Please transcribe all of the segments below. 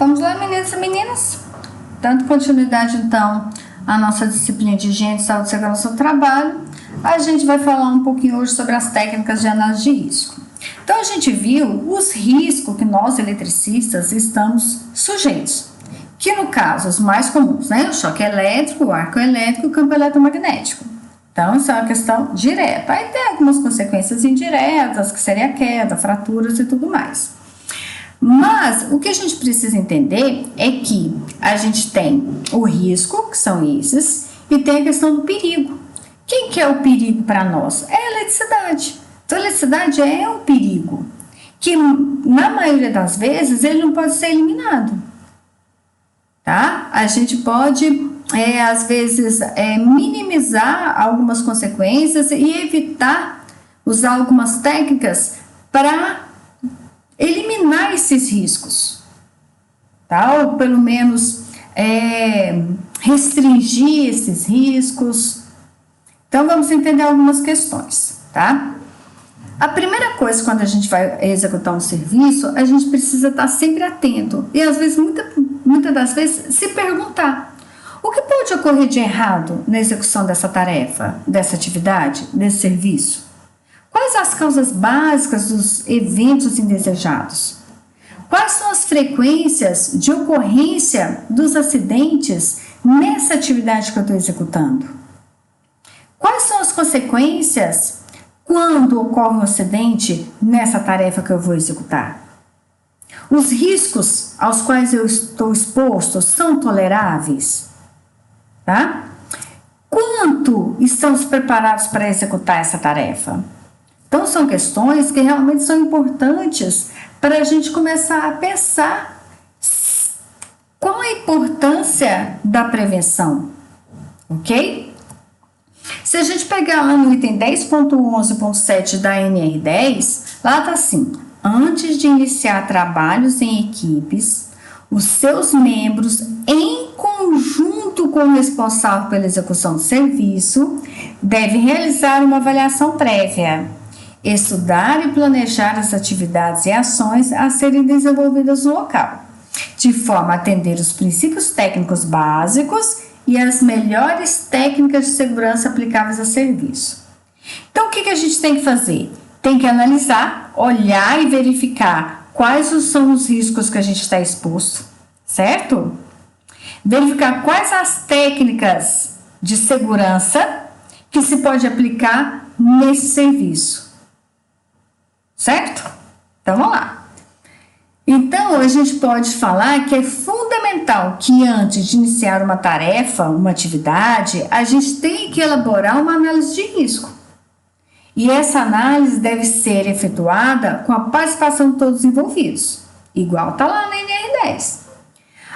Vamos lá, meninas e meninas? Dando continuidade, então, à nossa disciplina de higiene, saúde e segurança do trabalho, a gente vai falar um pouquinho hoje sobre as técnicas de análise de risco. Então, a gente viu os riscos que nós, eletricistas, estamos sujeitos, que no caso, os mais comuns, né? O choque elétrico, o arco elétrico e o campo eletromagnético. Então, isso é uma questão direta. Aí tem algumas consequências indiretas, que seria a queda, fraturas e tudo mais. Mas o que a gente precisa entender é que a gente tem o risco, que são esses, e tem a questão do perigo. Quem que é o perigo para nós? É a eletricidade. Então, a eletricidade é um perigo, que na maioria das vezes ele não pode ser eliminado. Tá? A gente pode, às vezes, minimizar algumas consequências e evitar usar algumas técnicas para eliminar esses riscos, tá? Ou pelo menos restringir esses riscos. Então, vamos entender algumas questões, tá? A primeira coisa, quando a gente vai executar um serviço, a gente precisa estar sempre atento e, às vezes, muitas das vezes, se perguntar: o que pode ocorrer de errado na execução dessa tarefa, dessa atividade, desse serviço? Quais as causas básicas dos eventos indesejados? Quais são as frequências de ocorrência dos acidentes nessa atividade que eu estou executando? Quais são as consequências quando ocorre um acidente nessa tarefa que eu vou executar? Os riscos aos quais eu estou exposto são toleráveis? Tá? Quanto estamos preparados para executar essa tarefa? Então, são questões que realmente são importantes para a gente começar a pensar qual a importância da prevenção, ok? Se a gente pegar lá no item 10.11.7 da NR10, lá está assim: antes de iniciar trabalhos em equipes, os seus membros, em conjunto com o responsável pela execução do serviço, devem realizar uma avaliação prévia, estudar e planejar as atividades e ações a serem desenvolvidas no local, de forma a atender os princípios técnicos básicos e as melhores técnicas de segurança aplicáveis a serviço. Então, o que a gente tem que fazer? Tem que analisar, olhar e verificar quais são os riscos que a gente está exposto, certo? Verificar quais as técnicas de segurança que se pode aplicar nesse serviço. Certo? Então, vamos lá. Então, a gente pode falar que é fundamental que antes de iniciar uma tarefa, uma atividade, a gente tem que elaborar uma análise de risco. E essa análise deve ser efetuada com a participação de todos os envolvidos, igual está lá na NR10.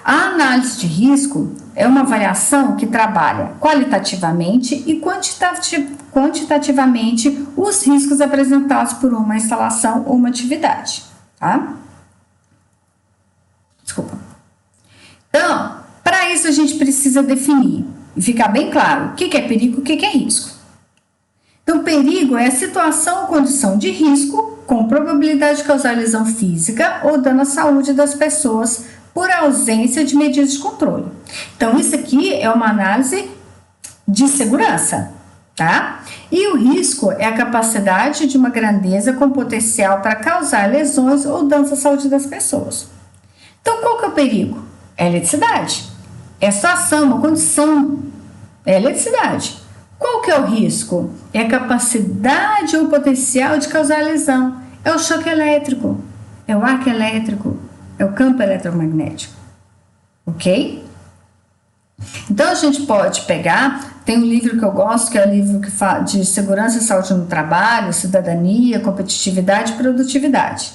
A análise de risco é uma avaliação que trabalha qualitativamente e quantitativamente os riscos apresentados por uma instalação ou uma atividade, tá? Desculpa. Então, para isso a gente precisa definir e ficar bem claro o que é perigo e o que é risco. Então, perigo é a situação ou condição de risco com probabilidade de causar lesão física ou dano à saúde das pessoas por ausência de medidas de controle. Então, isso aqui é uma análise de segurança, tá? E o risco é a capacidade de uma grandeza com potencial para causar lesões ou danos à saúde das pessoas. Então, qual que é o perigo? É a eletricidade. É a situação, uma condição. É a eletricidade. Qual que é o risco? É a capacidade ou potencial de causar lesão. É o choque elétrico. É o arco elétrico. É o campo eletromagnético, ok? Então, a gente pode pegar, tem um livro que eu gosto, que é o livro que fala de segurança e saúde no trabalho, cidadania, competitividade e produtividade.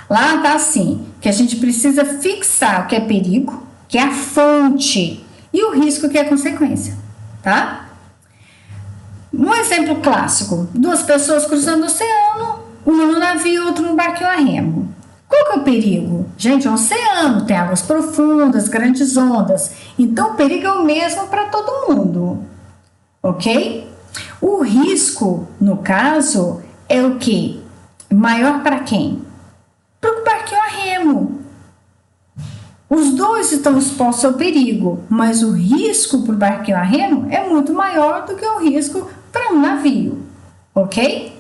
Lá está assim, que a gente precisa fixar o que é perigo, que é a fonte, e o risco, que é a consequência, tá? Um exemplo clássico: duas pessoas cruzando o oceano, uma no navio e outra no barquinho a remo. Qual que é o perigo? Gente, é um oceano, tem águas profundas, grandes ondas. Então, o perigo é o mesmo para todo mundo, ok? O risco, no caso, é o quê? Maior para quem? Para o barquinho a remo. Os dois estão expostos ao perigo, mas o risco para o barquinho a remo é muito maior do que o risco para um navio, ok?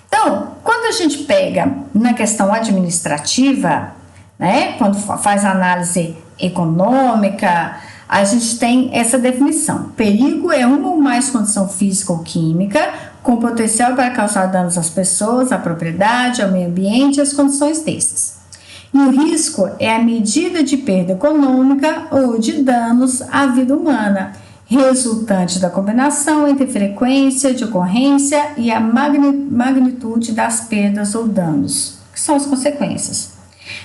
Então, quando a gente pega na questão administrativa, né, quando faz análise econômica, a gente tem essa definição. Perigo é uma ou mais condição física ou química com potencial para causar danos às pessoas, à propriedade, ao meio ambiente e às condições desses. E o risco é a medida de perda econômica ou de danos à vida humana, resultante da combinação entre frequência de ocorrência e a magnitude das perdas ou danos, que são as consequências.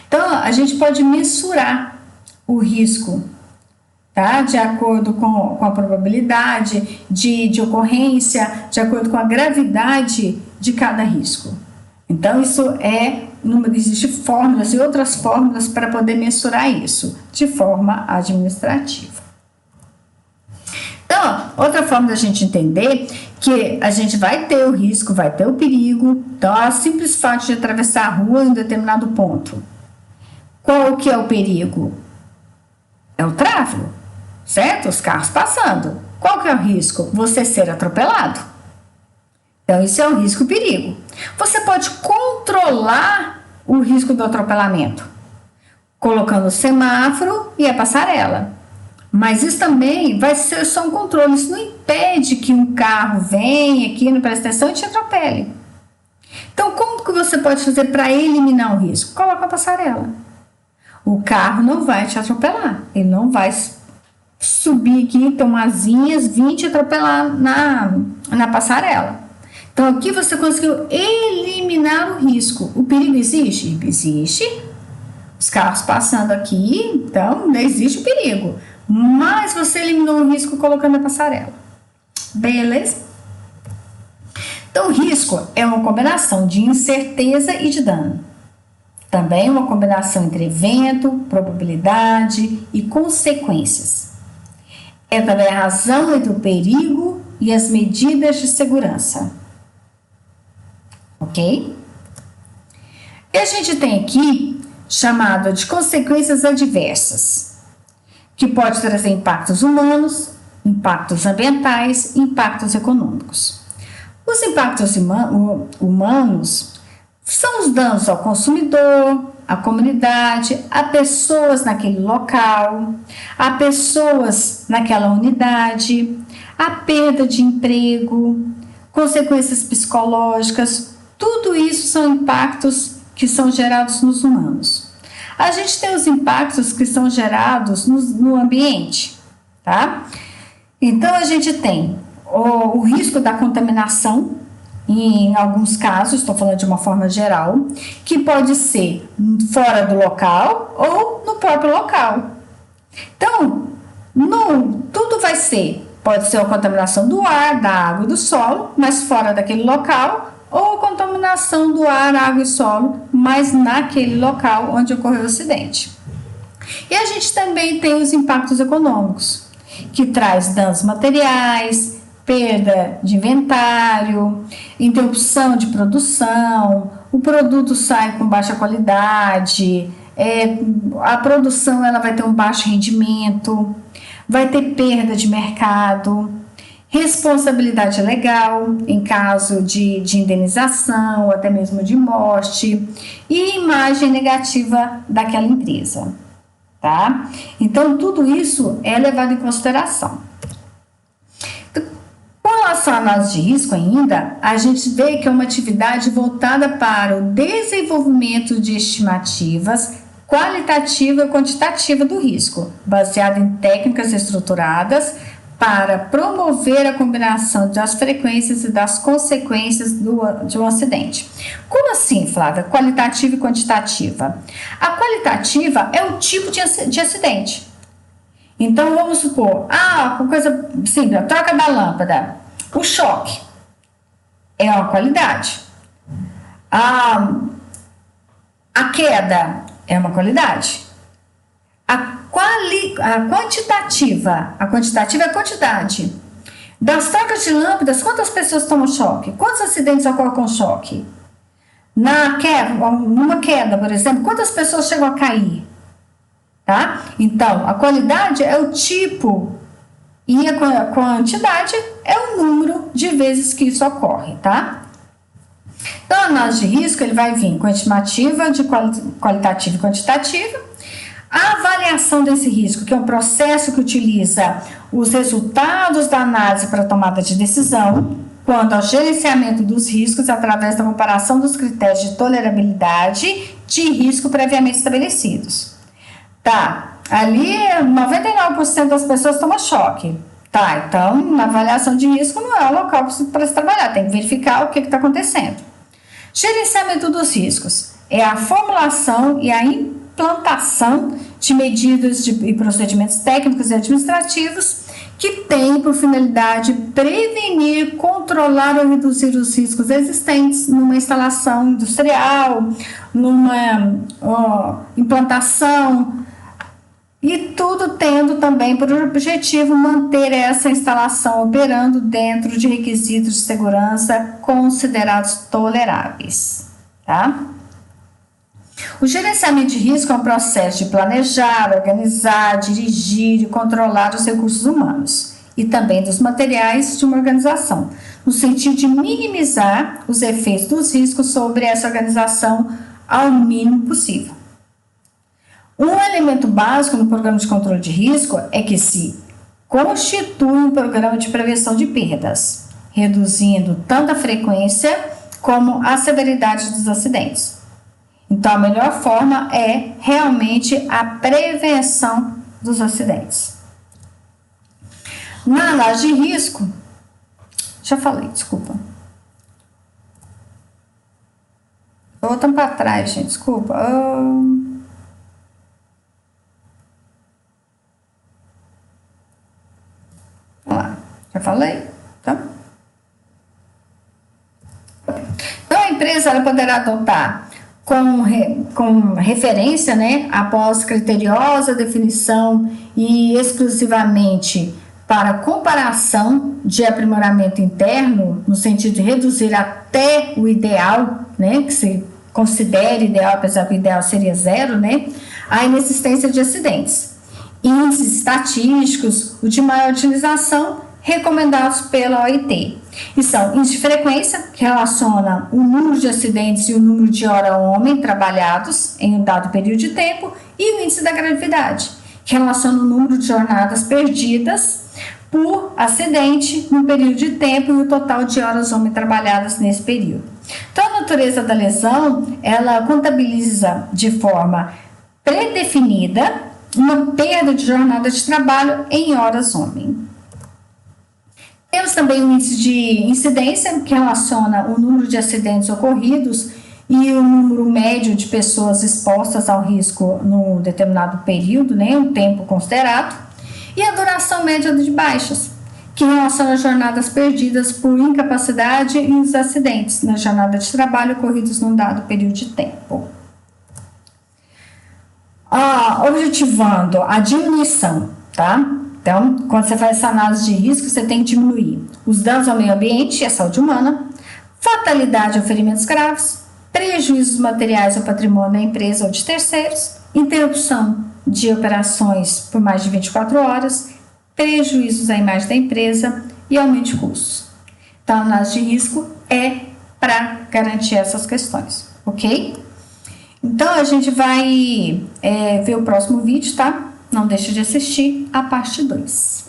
Então, a gente pode mensurar o risco, tá? De acordo com a probabilidade de ocorrência, de acordo com a gravidade de cada risco. Então, existem fórmulas e outras fórmulas para poder mensurar isso de forma administrativa. Então, outra forma da gente entender que a gente vai ter o risco, vai ter o perigo. Então, o simples fato de atravessar a rua em um determinado ponto. Qual que é o perigo? É o tráfego, certo? Os carros passando. Qual que é o risco? Você ser atropelado. Então, isso é o risco e perigo. Você pode controlar o risco do atropelamento, colocando o semáforo e a passarela. Mas isso também vai ser só um controle. Isso não impede que um carro venha aqui, não preste atenção e te atropele. Então, como que você pode fazer para eliminar o risco? Coloca a passarela. O carro não vai te atropelar. Ele não vai subir aqui, ter umas asinhas, vir te atropelar na passarela. Então, aqui você conseguiu eliminar o risco. O perigo existe? Existe. Os carros passando aqui, então não existe o perigo. Mas você eliminou o risco colocando a passarela. Beleza? Então, o risco é uma combinação de incerteza e de dano. Também uma combinação entre evento, probabilidade e consequências. É também a razão entre o perigo e as medidas de segurança. Ok? E a gente tem aqui chamado de consequências adversas, que pode trazer impactos humanos, impactos ambientais e impactos econômicos. Os impactos humanos são os danos ao consumidor, à comunidade, a pessoas naquele local, a pessoas naquela unidade, a perda de emprego, consequências psicológicas, tudo isso são impactos que são gerados nos humanos. A gente tem os impactos que são gerados no ambiente, tá? Então, a gente tem o risco da contaminação, em alguns casos, estou falando de uma forma geral, que pode ser fora do local ou no próprio local. Então, tudo pode ser a contaminação do ar, da água e do solo, mas fora daquele local, ou a contaminação do ar, água e solo, mas naquele local onde ocorreu o acidente. E a gente também tem os impactos econômicos, que traz danos materiais, perda de inventário, interrupção de produção, o produto sai com baixa qualidade, a produção ela vai ter um baixo rendimento, vai ter perda de mercado, responsabilidade legal em caso de indenização, ou até mesmo de morte, e imagem negativa daquela empresa, tá? Então, tudo isso é levado em consideração. Com relação à análise de risco ainda, a gente vê que é uma atividade voltada para o desenvolvimento de estimativas qualitativa e quantitativa do risco, baseada em técnicas estruturadas para promover a combinação das frequências e das consequências de um acidente. Como assim, Flávia? Qualitativa e quantitativa. A qualitativa é o tipo de acidente. Então, vamos supor, uma coisa simples, a troca da lâmpada, o choque é uma qualidade. A queda é uma qualidade. A quantitativa é a quantidade. Das trocas de lâmpadas, quantas pessoas tomam choque? Quantos acidentes ocorrem com choque? Numa queda, por exemplo, quantas pessoas chegam a cair? tá? Então, a qualidade é o tipo e a quantidade é o número de vezes que isso ocorre, tá? Então, a análise de risco, ele vai vir com estimativa de qualitativa e quantitativa. A avaliação desse risco, que é um processo que utiliza os resultados da análise para tomada de decisão, quanto ao gerenciamento dos riscos através da comparação dos critérios de tolerabilidade de risco previamente estabelecidos. Tá, ali 99% das pessoas tomam choque. Tá, então na avaliação de risco não é o local para se trabalhar, tem que verificar o que está acontecendo. Gerenciamento dos riscos é a formulação e a implantação de medidas e procedimentos técnicos e administrativos que têm por finalidade prevenir, controlar ou reduzir os riscos existentes numa instalação industrial, numa implantação, e tudo tendo também por objetivo manter essa instalação operando dentro de requisitos de segurança considerados toleráveis, tá? O gerenciamento de risco é um processo de planejar, organizar, dirigir e controlar os recursos humanos e também dos materiais de uma organização, no sentido de minimizar os efeitos dos riscos sobre essa organização ao mínimo possível. Um elemento básico no programa de controle de risco é que se constitui um programa de prevenção de perdas, reduzindo tanto a frequência como a severidade dos acidentes. Então, a melhor forma é realmente a prevenção dos acidentes. Na análise de risco, já falei, desculpa. Voltando para trás, gente, desculpa. Vamos lá, já falei? Tá? Então, a empresa ela poderá adotar com referência, né, após criteriosa definição e exclusivamente para comparação de aprimoramento interno, no sentido de reduzir até o ideal, né, que se considere ideal, apesar que o ideal seria 0, né, a inexistência de acidentes. Índices estatísticos, o de maior utilização, recomendados pela OIT. E são índice de frequência, que relaciona o número de acidentes e o número de hora-homem trabalhados em um dado período de tempo, e o índice da gravidade, que relaciona o número de jornadas perdidas por acidente no período de tempo e o total de horas-homem trabalhadas nesse período. Então, a natureza da lesão, ela contabiliza de forma predefinida uma perda de jornada de trabalho em horas-homem. Temos também o índice de incidência, que relaciona o número de acidentes ocorridos e o número médio de pessoas expostas ao risco no determinado período, né, um tempo considerado, e a duração média de baixas, que relaciona jornadas perdidas por incapacidade e os acidentes na jornada de trabalho ocorridos num dado período de tempo. Objetivando a diminuição, tá? Então, quando você faz essa análise de risco, você tem que diminuir os danos ao meio ambiente e à saúde humana, fatalidade ou ferimentos graves, prejuízos materiais ao patrimônio da empresa ou de terceiros, interrupção de operações por mais de 24 horas, prejuízos à imagem da empresa e aumento de custos. Então, a análise de risco é para garantir essas questões, ok? Então, a gente vai ver o próximo vídeo, tá? Não deixe de assistir a parte 2.